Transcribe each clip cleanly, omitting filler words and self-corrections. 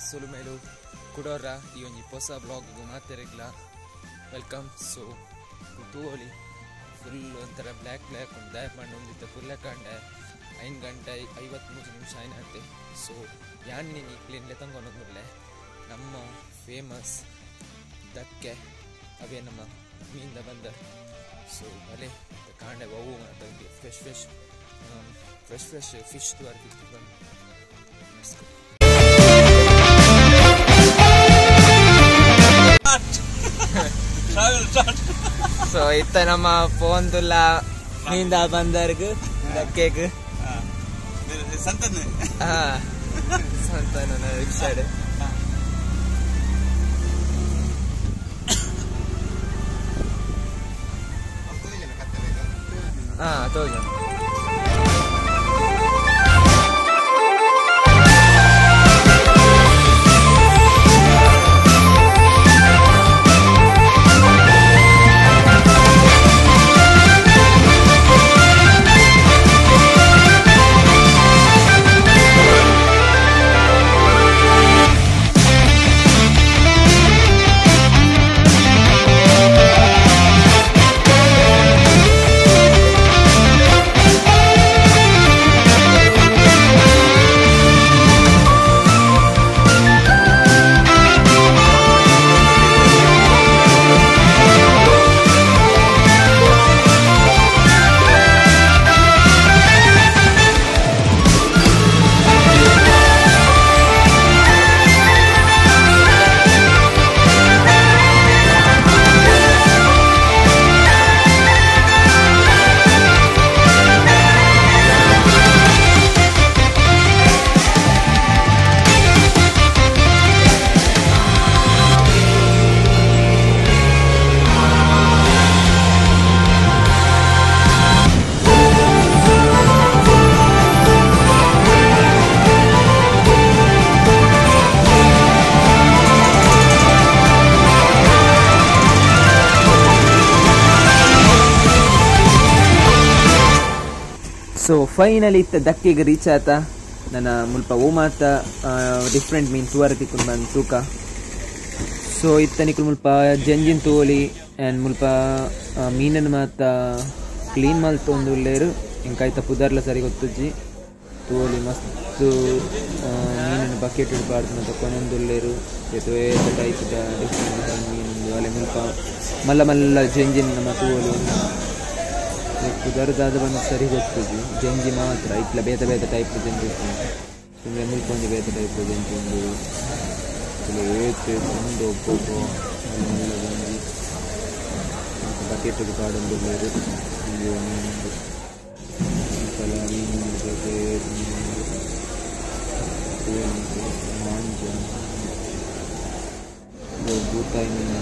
ಸುಲುಮೇಲು ಕುಡೋರ ಈ ಒಂಜಿ ಹೊಸ ಬ್ಲಾಗ್ಗೂ ಮಾತೆರೆಗ್ಲ ವೆಲ್ಕಮ್. ಸೊ ತೂವೊಲಿ ಫುಲ್ ಒಂಥರ ಬ್ಲ್ಯಾಕ್ ಉಂಟು ದಯಪಂಡು ಒಂದಿತ್ತ ಫುಲ್ಲ ಕಂಡೆ 5 ಗಂಟೆ 53 ನಿಮಿಷ ಆಯ್ನತ್ತೆ. ಸೊ ಯಾನ್ನಿ ಕ್ಲೀನ್ಲೆ ತಂಗೊಂಡೋಗ್ಬಿಡ್ಲೆ ನಮ್ಮ ಫೇಮಸ್ ದಕ್ಕೆ ಅವೇ ನಮ್ಮ ಮೀನಿಂದ ಬಂದ. ಸೊ ಬಲೆ ಕಾಂಡೆ ಅವು ಮಾತಾಡಿ ಫ್ರೆಶ್ ಫಿಶ್ ತುರ್ತಿತ್ತು ಬಂದು. ಸೊ ಇತ್ತ ನಮ್ಮ ಪೋಂದುಲ್ಲ ಮೀಂದ ಬಂದರ್ಗ್ ದಕ್ಕೆಗ್ ಸಂತಾನ ಸೈಡ್ ತೋಜ. ಸೊ ಫೈನಲಿ ಇತ್ತ ದಕ್ಕೆಗೆ ರೀಚ್ ಆತ. ನನ್ನ ಮುಲ್ಪ ಓಮಾತ ಡಿಫ್ರೆಂಟ್ ಮೀನ್ ತೂವರತಿಕ್ಕುಂಡು ಬಂದು ತೂಕ. ಸೊ ಇತ್ತ ನಿಕ್ಕಲು ಮುಲ್ಪ ಜಂಜಿನ ತೋಲಿ ಆ್ಯಂಡ್ ಮುಲ್ಪ ಮೀನನ್ನು ಮಾತ ಕ್ಲೀನ್ ಮಲ್ತೊಂದು ಉಳ್ಳೇರು ಇಂಕಾಯ್ತ ಪುದರ್ಲ ಸರಿ ಗೊತ್ತುಜ್ಜಿ ತೋಲಿ ಮಸ್ತ್ ಮೀನನ್ನು ಬಕೆಟ್ ಹಿಡ್ಬಾರ್ದು ಮತ್ತು ಕೊನೊಂದು ಉಳ್ಳೇರು ಏತ ಟೈಪ್ ಡಿಫ್ರೆಂಟ್ ಮೀನು ಅಲೆ ಮುಲ್ಪ ಮಲ್ಲ ಜಂಜಿನ ನಮ್ಮ ತೋಲು ಕುದರ್ದಾದ ಬಂದು ಸರಿ ಗೊತ್ತುಜಿ ಜಂಜಿ ಮಾತ್ರ ಇಟ್ಲ ಬೇತ ಟೈಪ್ ಜಂಜಿ ಸುಮ್ಮನೆ ಮುಲ್ಕೊಂದು ಬೇತ ಟೈಪ್ ಜಂಜಿ ಒಂದು ಏತು ಒಂದು ಒಬ್ಬೊಬ್ಬ ಮಲ್ಲ ಜಂಜಿ ಮತ್ತು ಬಕೆಟ್ಗೆ ಕಾಡೊಂದು ಬೇರೆ ಇಲ್ಲಿ ಒಂದು ಸಲ ಮೀನು ಜೊತೆ ಮಾಂಜ ಬೂತಾಯಿ ಮೀನು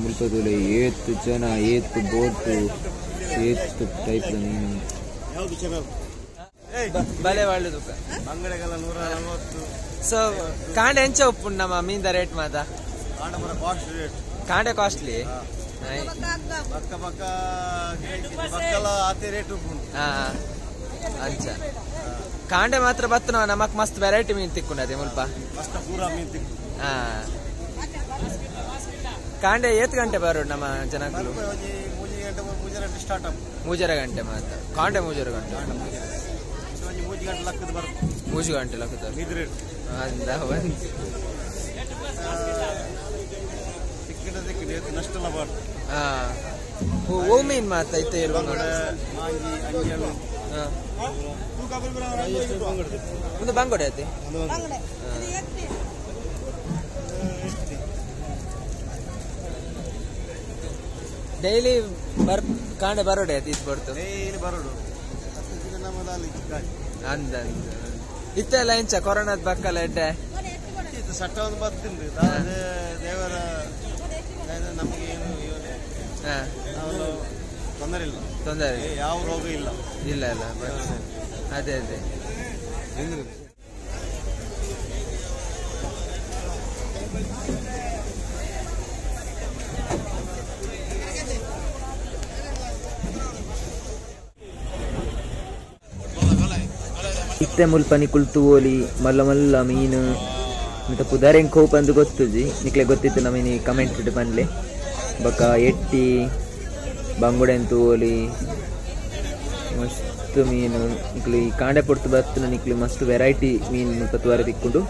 ಮುಲ್ಪದೊಲೆ ಏತ್ ಜನ ಏತ್ ಬೋಟು ಏತ್ ಟೈಪ್ ಮೀನು ಬಲೆ ಒಳ್ಳೆದು ಬಂಗಡೆಗೆಲ್ಲ 140. ಸೊ ಕಾಂಡೆ ಎಂಚ ಉಪ್ಪು ನಮ್ಮ ಮೀನ್ದ ರೇಟ್ ಮಾತ ಕಾಂಡೆ ಕಾಸ್ಟ್ಲಿ ಅಂಚ ಕಾಂಡೆ ಮಾತ್ರ ಬತ್ತ ನಮಕ್ ಮಸ್ತ್ ವೆರೈಟಿ ಮೀನ್ ತಿಕ್ಕೊಂಡದೆ ಮುಲ್ಪ. ಕಾಂಡೆ ಏತ್ ಗಂಟೆ ಬರೋಡು ನಮ್ಮ ಜನಗಳು? ಮೂಜರ ಗಂಟೆ ಮಾತ್ರ ಕಾಂಡೆ ಮೂಜರ ಗಂಟೆ ಮೂಜು ಗಂಟೆ ಲಕ್ಕದ ಅಂದ ಓ ಮೀನ್ ಮಾತ ಐತೆ ಒಂದು ಬಂಗೋಡೆ ಐತಿ ಡೈಲಿ ಕಾಂಡೆ ಬರೋಡೆ ಐತಿ ಇದು ಬರ್ತು ಅಂದ ಇತ್ತೆಲ್ಲ ಇಂಚ ಕೊರೋನಾದ ಬಕ್ಕಲ್ಲ ಎಡ್ಡೆ ಸಟ್ಟ ಒಂದು ಬರ್ತೀನಿ ದೇವರ ನಮಗೆ ಏನು ತೊಂದರೆ ಇಲ್ಲ, ಯಾವ ರೋಗ ಇಲ್ಲ ಅದೇ ಇತ್ತೆ ಮುಲ್ಪ ನಿಕುಲ್ ತೂವೋಲಿ ಮಲ್ಲ ಮಲ್ಲ ಮೀನು ಮತ್ತು ಪುದಾರೆಂಗೆ ಕೋಪ್ ಅಂದು ಗೊತ್ತುಜಿ ನಿಕ್ಲೆ ಗೊತ್ತಿತ್ತು ನಮೀನಿ ಕಮೆಂಟ್ ಇಟ್ಟು ಬಂದ್ಲೆ ಬೊಕ್ಕ ಎಟ್ಟಿ ಬಂಗುಡೆನ್ ತೂವೋಲಿ ಮಸ್ತ್ ಮೀನು ನಿಕ್ಲಿ ಕಾಂಡೆ ಪೊಡ್ತು ಬರ್ತನ ನಿಕ್ಲಿ ಮಸ್ತ್ ವೆರೈಟಿ ಮೀನು ಮುಲ್ಪ ತೂವರೆ ತಿಕ್ಕೊಂಡು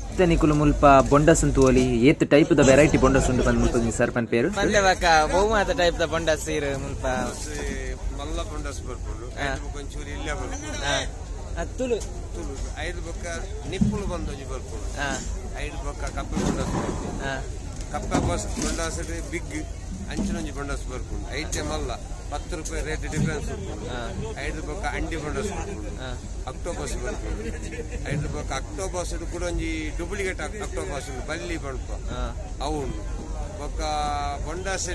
ಇತ್ತೆ ನಿಕುಲು ಮುಲ್ಪ ಬೊಂಡಸ್ ತೂವೋಲಿ ಏತ್ ಟೈಪ್ ದ ವೆರೈಟಿ ಬೊಂಡಸ್ ಉಂಡು ಬಂದು ಮುಲ್ಪ ಸರ್ ಪನ್ ಪೇರು ಬಂದೆ ಬಕ್ಕ ಬಹುಮಾತ ಟೈಪ್ ದ ಬೊಂಡಸ್ ಇರು ಮುಲ್ಪ ಮಲ್ಲ ಬೊಂಡಸ್ ಬರ್ಕೊಂಡು ಒಂಚೂರು ಇಲ್ಲೇ ಬರ್ಕೊಂಡು ತುಳು ತುಳು 5 ಬೊಕ್ಕ ನಿಪ್ಪುಳು ಬಂದೊಂಜಿ ಬರ್ಕೊಂಡು 5 ಬೊಕ್ಕ ಕಪ್ಪೆ ಬೊಂಡಸ್ ಬರ್ಕೊಂಡು ಕಪ್ಪೆ ಬೊಂಡಸ್ ಬಿಗ್ ಅಂಚಿನೊಂಜಿ ಬೊಂಡಸ್ ಬರ್ಕೊಂಡು 5 ಮಲ್ಲ 10 ರೂಪಾಯಿ ರೇಟ್ ಡಿಫರೆನ್ಸ್ ಬರ್ಕೊಂಡು 5 ಬೊಕ್ಕ ಅಂಡಿ ಬೊಂಡಸ್ ಬರ್ಕೊಂಡು ಅಕ್ಟೋಬಸ್ ಬರ್ಕೊಂಡು 5 ಬೊಕ್ಕ ಅಕ್ಟೋಬಸ್ ಕೂಡ ಒಂಜಿ ಡೂಪ್ಲಿಕೇಟ್ ಅಕ್ಟೋಬಸ್ ಬಲ್ಲಿ ಬಣ್ಪ ಅವು ಉಂಡು ಬೊಕ್ಕ ಬೊಂಡಸ್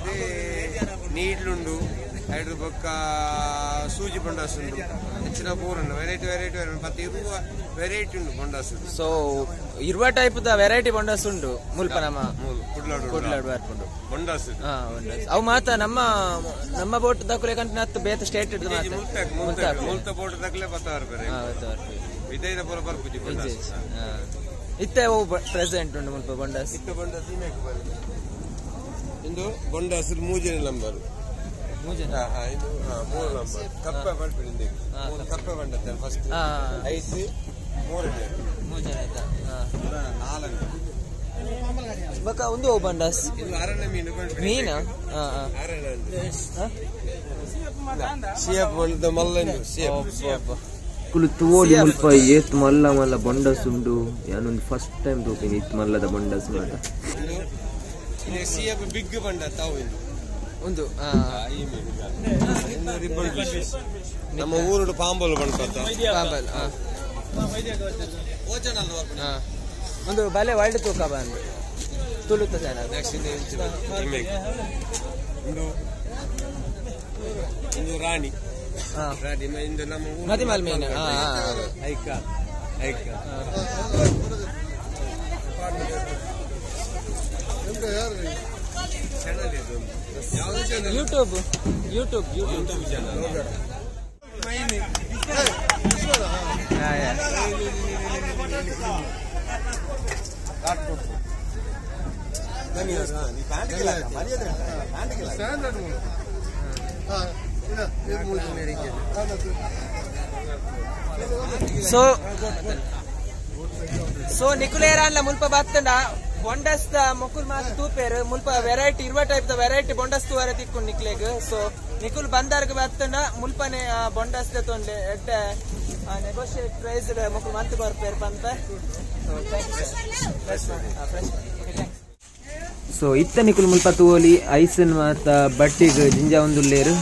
ನೀಡ್ಲುಂಡು 5 ಬೊಕ್ಕ ಸೂಜಿ ಬೊಂಡಸ್ ಉಂಡು ಹೆಚ್ಚಿನ ಪೂರುಂಡು ವೆರೈಟಿ ಮತ್ತೆ ಇರುವ ವೆರೈಟಿ ಉಂಡು ಬೊಂಡಸ್ ಸೊ ಇರುವ ಟೈಪ್ ದ ವೆರೈಟಿ ಬೊಂಡಸ್ ಉಂಡು ಮುಲ್ಪ ನಮ್ಮ ಕುಡ್ಲಾಡ್ ಬರ್ಕೊಂಡು ಬೊಂಡಸ್ ಅವು ಮಾತ ನಮ್ಮ ಬೋಟ್ ದಕ್ಕಲೆ ಕಂಟಿನ ಬೇತ ಸ್ಟೇಟ್ ಇಡ್ದು ಮಾತ ಮೂಲ್ತ ಬೋಟ್ ದಕ್ಕಲೆ ವಿದೈದ ಪೂರ ಬರ್ಪುಜಿ ಬೊಂಡಸ್ ಇತ್ತೆ ಅವು ಪ್ರೆಸೆಂಟ್ ಉಂಡು ಮುಲ್ಪ ಬೊಂಡಸ್ ಇತ್ತ ಬೊಂಡಸ್ ಇಂದು ಬೊಂಡಸ್ ಮೂಜನೆ ನಂಬರ್ ಇದು 3 ನಂಬರ್ ಕಪ್ಪೆ ಬರ್ಪಿಂದ ಕಪ್ಪೆ ಬಂಡತ್ತೆ ಫಸ್ಟ್ 5 3 ಬಕ ಒಂದು ಬಂಡಸ್ ಇದು ಅರಣ್ಯ ಮೀನು ಮೀನಾ ಅರಣ್ಯ ಸಿಯಪ್ ಒಂದು ಮಲ್ಲಂದು ಸಿಯಪ್ ಕುಲು ತೂವೋಲಿ ಮುಲ್ಪ ಏತ್ ಮಲ್ಲ ಮಲ್ಲ ಬೊಂಡಸ್ ಉಂಡು ಯಾನೊಂದು ಫಸ್ಟ್ ಟೈಮ್ ತೂಪಿನಿ ಇತ್ ಮಲ್ಲದ ಬೊಂಡಸ್ ಮಾತ ಇದು ಸಿಯಪ್ ಬಿಗ್ ಬಂಡ ತಾವು ಇದು ಒಂದು ನಮ್ಮ ಊರು ಪಾಂಬಲ್ ಬಂಡ್ಪತ್ತ ಪಾಂಬಲ್ ಒಂದು ಬಲೆ ವರ್ಲ್ಡ್ ತೂಕ ಬಂದು ತುಳುತ್ತ ಜನ ಇಂದು ರಾಣಿ ಇಂದು ನಮ್ಮ ಮದಿಮಲ್ ಮೀನು ಐಕ ಯೂಟ್ಯೂಬ್ ಚಾನಲ್ ಸೊ ನಿಕುಲೇರಾನ್ಲ ಮುಲ್ಪ ಬತ್ತಂಡ ಬೊಂಡಸ್ ಮೊಕುಲ್ ಮಾತ ತೂಪೇರು ಮುಲ್ಪ ವೆರೈಟಿ ಇರುವ ಟೈಪ್ ದ ವೆರೈಟಿ ಬೊಂಡಸ್ ತೂವರೆ ತಿಕ್ಕೊಂಡು ನಿಕ್ಲೆಗ್ ಸೊ ನಿಕುಲ್ ಬಂದಾರ್ಗ ಬತ್ತಂಡ ಮುಲ್ಪನೆ ಬೊಂಡಸ್ ತೊಂಡೆ ಎಡ್ಡೆ ನೆಗೋಷಿಯೇಟ್ ಪ್ರೈಸ್ ಮೊಕುಲ್ ಮಂತ್ ಬರ್ಪೇರು ಪಂತ ಸೊ ಇತ್ತ ನಿಕುಲ್ ಮುಲ್ಪ ತೂವೋಲಿ ಐಸನ್ ಮಾತ ಬಟ್ಟಿಗ್ ಜಿಂಜ ಒಂದುಲ್ಲೇರು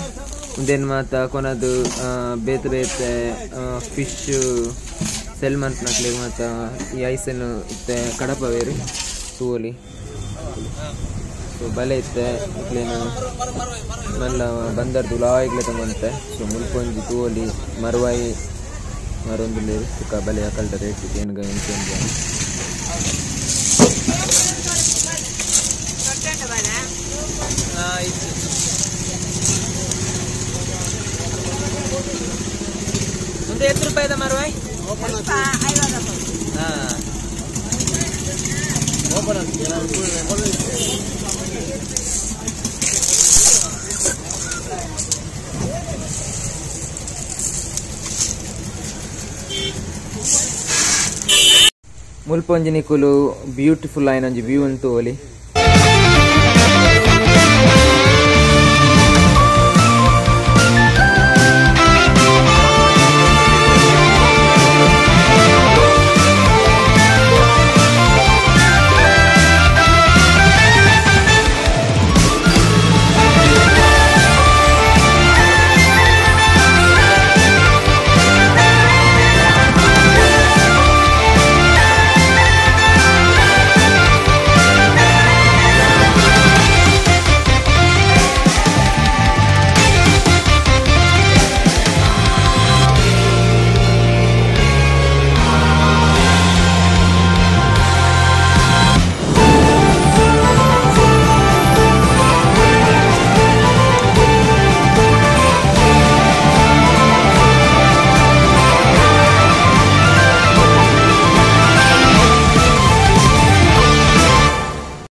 ಉಂದೇನು ಮಾತ ಕೊನದು ಬೇತೆ ಬೇತೆ ಫಿಶ್ ಸೆಲ್ಮಂತ್ ನಕ್ಲೆಗ್ ಮಾತ ಈ ಐಸನ್ ಇತ್ತೆ ಕಡಪವೇರು ತೂವೋಲಿ ಸೊ ಬಲೆ ಇತ್ತೆ ಇಕ್ಲೇನು ಮಲ್ಲ ಬಂದರ್ದು ಲಾಯ್ಗ್ಲೆ ತಗೊಂತೆ ಸೊ ಮುಲ್ಪೊಂಜಿ ತೂವೋಲಿ ಮರುವಾಯಿ ಮರೊಂದುಲ್ಲೇರು ಸುಖ ಬಲೆ ಕಲ್ಟ ರೇಟ್ ಏನುಗ ಎಂಚೊಂದು ಒಂದು 8 ರೂಪಾಯಿದ ಮರುವಾಯಿ ಮುಲ್ಪ ಒಂಜಿ ನಿಕುಲು ಬ್ಯೂಟಿಫುಲ್ ಆಯ್ನ ಒಂಜಿ ವ್ಯೂ ಅಂತ ತೋಲಿ